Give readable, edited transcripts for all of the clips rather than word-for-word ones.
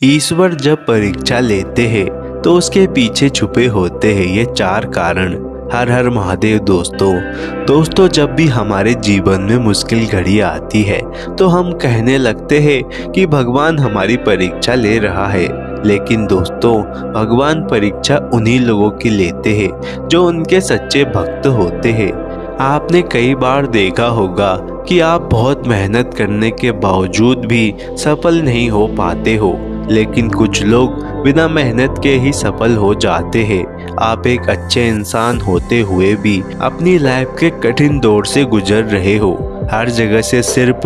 ईश्वर जब परीक्षा लेते हैं तो उसके पीछे छुपे होते हैं ये 4 कारण। हर हर महादेव दोस्तों जब भी हमारे जीवन में मुश्किल घड़ी आती है तो हम कहने लगते हैं कि भगवान हमारी परीक्षा ले रहा है। लेकिन दोस्तों, भगवान परीक्षा उन्हीं लोगों की लेते हैं जो उनके सच्चे भक्त होते हैं। आपने कई बार देखा होगा कि आप बहुत मेहनत करने के बावजूद भी सफल नहीं हो पाते हो, लेकिन कुछ लोग बिना मेहनत के ही सफल हो जाते हैं। आप एक अच्छे इंसान होते हुए भी अपनी लाइफ के कठिन दौर से गुजर रहे हो। हर जगह से सिर्फ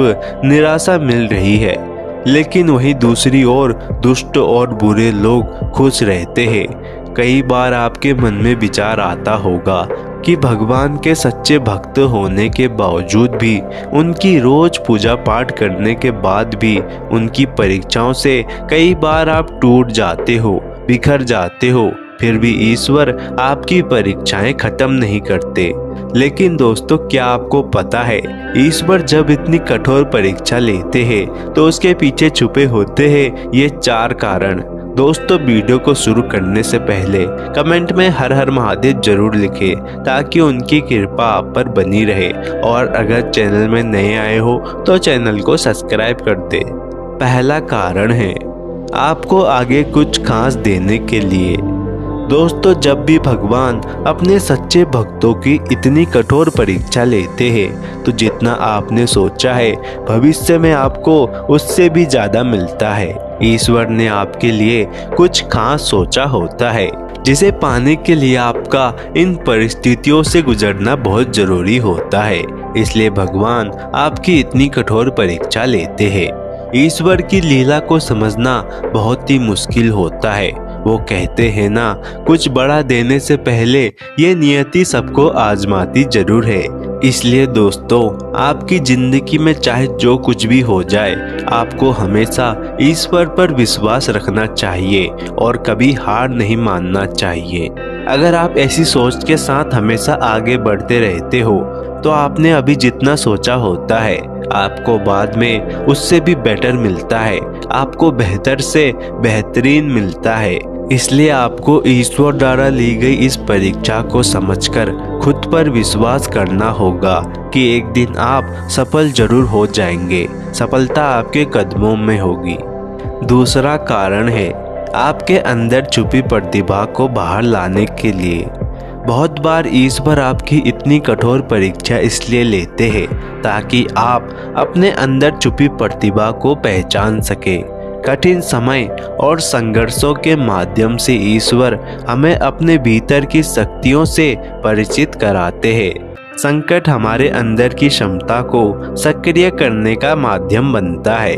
निराशा मिल रही है, लेकिन वहीं दूसरी ओर दुष्ट और बुरे लोग खुश रहते हैं। कई बार आपके मन में विचार आता होगा कि भगवान के सच्चे भक्त होने के बावजूद भी, उनकी रोज पूजा पाठ करने के बाद भी, उनकी परीक्षाओं से कई बार आप टूट जाते हो, बिखर जाते हो, फिर भी ईश्वर आपकी परीक्षाएं खत्म नहीं करते। लेकिन दोस्तों, क्या आपको पता है, ईश्वर जब इतनी कठोर परीक्षा लेते हैं तो उसके पीछे छुपे होते हैं ये 4 कारण। दोस्तों, वीडियो को शुरू करने से पहले कमेंट में हर हर महादेव जरूर लिखें ताकि उनकी कृपा आप पर बनी रहे, और अगर चैनल में नए आए हो तो चैनल को सब्सक्राइब कर दे। पहला कारण है आपको आगे कुछ खास देने के लिए। दोस्तों, जब भी भगवान अपने सच्चे भक्तों की इतनी कठोर परीक्षा लेते हैं तो जितना आपने सोचा है भविष्य में आपको उससे भी ज्यादा मिलता है। ईश्वर ने आपके लिए कुछ खास सोचा होता है, जिसे पाने के लिए आपका इन परिस्थितियों से गुजरना बहुत जरूरी होता है। इसलिए भगवान आपकी इतनी कठोर परीक्षा लेते हैं। ईश्वर की लीला को समझना बहुत ही मुश्किल होता है। वो कहते हैं ना, कुछ बड़ा देने से पहले ये नियति सबको आजमाती जरूर है। इसलिए दोस्तों, आपकी जिंदगी में चाहे जो कुछ भी हो जाए, आपको हमेशा ईश्वर पर विश्वास रखना चाहिए और कभी हार नहीं मानना चाहिए। अगर आप ऐसी सोच के साथ हमेशा आगे बढ़ते रहते हो तो आपने अभी जितना सोचा होता है आपको बाद में उससे भी बेटर मिलता है, आपको बेहतर से बेहतरीन मिलता है। इसलिए आपको ईश्वर द्वारा ली गई इस परीक्षा को समझकर खुद पर विश्वास करना होगा कि एक दिन आप सफल जरूर हो जाएंगे। सफलता आपके कदमों में होगी। दूसरा कारण है आपके अंदर छुपी प्रतिभा को बाहर लाने के लिए। बहुत बार ईश्वर आपकी इतनी कठोर परीक्षा इसलिए लेते हैं ताकि आप अपने अंदर छुपी प्रतिभा को पहचान सके। कठिन समय और संघर्षों के माध्यम से ईश्वर हमें अपने भीतर की शक्तियों से परिचित कराते हैं। संकट हमारे अंदर की क्षमता को सक्रिय करने का माध्यम बनता है।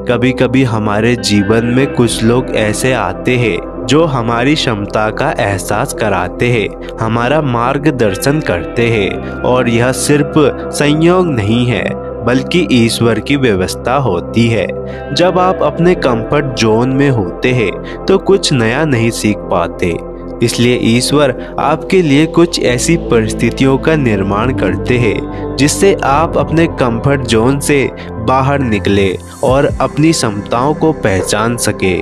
कभी कभी हमारे जीवन में कुछ लोग ऐसे आते हैं जो हमारी क्षमता का एहसास कराते हैं, हमारा मार्गदर्शन करते हैं, और यह सिर्फ संयोग नहीं है बल्कि ईश्वर की व्यवस्था होती है। जब आप अपने कंफर्ट जोन में होते हैं तो कुछ नया नहीं सीख पाते। इसलिए ईश्वर आपके लिए कुछ ऐसी परिस्थितियों का निर्माण करते हैं जिससे आप अपने कंफर्ट जोन से बाहर निकले और अपनी क्षमताओं को पहचान सके।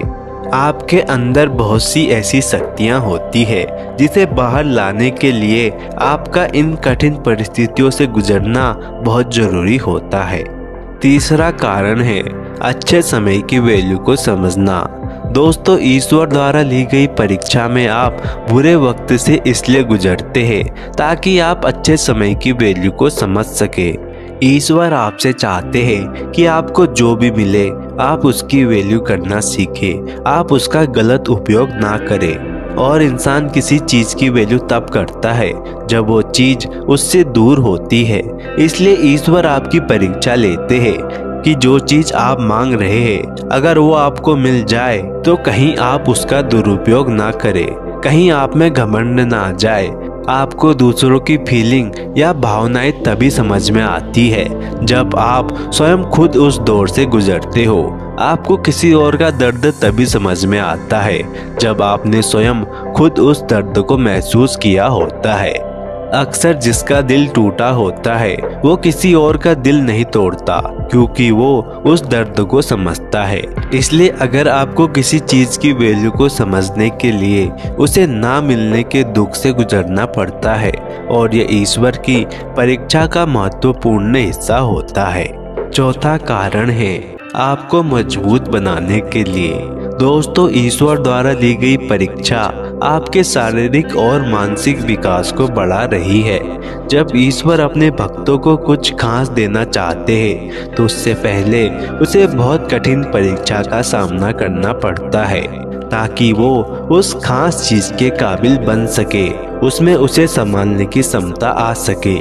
आपके अंदर बहुत सी ऐसी शक्तियां होती है जिसे बाहर लाने के लिए आपका इन कठिन परिस्थितियों से गुजरना बहुत जरूरी होता है। तीसरा कारण है अच्छे समय की वैल्यू को समझना। दोस्तों, ईश्वर द्वारा ली गई परीक्षा में आप बुरे वक्त से इसलिए गुजरते हैं ताकि आप अच्छे समय की वैल्यू को समझ सके। ईश्वर आपसे चाहते हैं कि आपको जो भी मिले आप उसकी वैल्यू करना सीखें, आप उसका गलत उपयोग ना करें। और इंसान किसी चीज की वैल्यू तब करता है जब वो चीज उससे दूर होती है। इसलिए ईश्वर आपकी परीक्षा लेते हैं कि जो चीज आप मांग रहे हैं अगर वो आपको मिल जाए तो कहीं आप उसका दुरुपयोग ना करें, कहीं आप में घमंड ना आ जाए। आपको दूसरों की फीलिंग या भावनाएं तभी समझ में आती है जब आप स्वयं खुद उस दौर से गुजरते हो। आपको किसी और का दर्द तभी समझ में आता है जब आपने स्वयं खुद उस दर्द को महसूस किया होता है। अक्सर जिसका दिल टूटा होता है वो किसी और का दिल नहीं तोड़ता, क्योंकि वो उस दर्द को समझता है। इसलिए अगर आपको किसी चीज की वैल्यू को समझने के लिए उसे ना मिलने के दुख से गुजरना पड़ता है, और ये ईश्वर की परीक्षा का महत्वपूर्ण हिस्सा होता है। चौथा कारण है आपको मजबूत बनाने के लिए। दोस्तों, ईश्वर द्वारा दी गई परीक्षा आपके शारीरिक और मानसिक विकास को बढ़ा रही है। जब ईश्वर अपने भक्तों को कुछ खास देना चाहते हैं तो उससे पहले उसे बहुत कठिन परीक्षा का सामना करना पड़ता है, ताकि वो उस खास चीज के काबिल बन सके, उसमें उसे संभालने की क्षमता आ सके।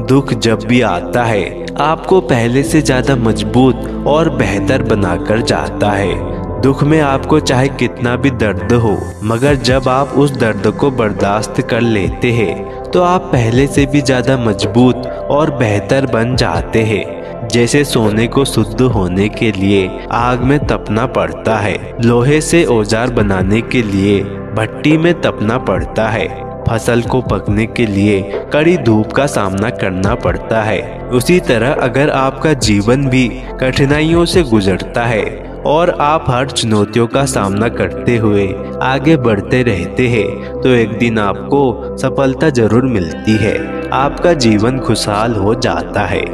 दुख जब भी आता है आपको पहले से ज्यादा मजबूत और बेहतर बनाकर जाता है। दुख में आपको चाहे कितना भी दर्द हो, मगर जब आप उस दर्द को बर्दाश्त कर लेते हैं तो आप पहले से भी ज्यादा मजबूत और बेहतर बन जाते हैं। जैसे सोने को शुद्ध होने के लिए आग में तपना पड़ता है, लोहे से औजार बनाने के लिए भट्टी में तपना पड़ता है, फसल को पकने के लिए कड़ी धूप का सामना करना पड़ता है, उसी तरह अगर आपका जीवन भी कठिनाइयों से गुजरता है और आप हर चुनौतियों का सामना करते हुए आगे बढ़ते रहते हैं तो एक दिन आपको सफलता जरूर मिलती है, आपका जीवन खुशहाल हो जाता है।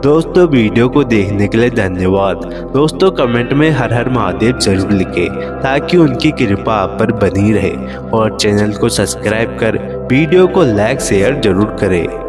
दोस्तों, वीडियो को देखने के लिए धन्यवाद। दोस्तों, कमेंट में हर हर महादेव जरूर लिखें ताकि उनकी कृपा आप पर बनी रहे, और चैनल को सब्सक्राइब कर वीडियो को लाइक शेयर जरूर करें।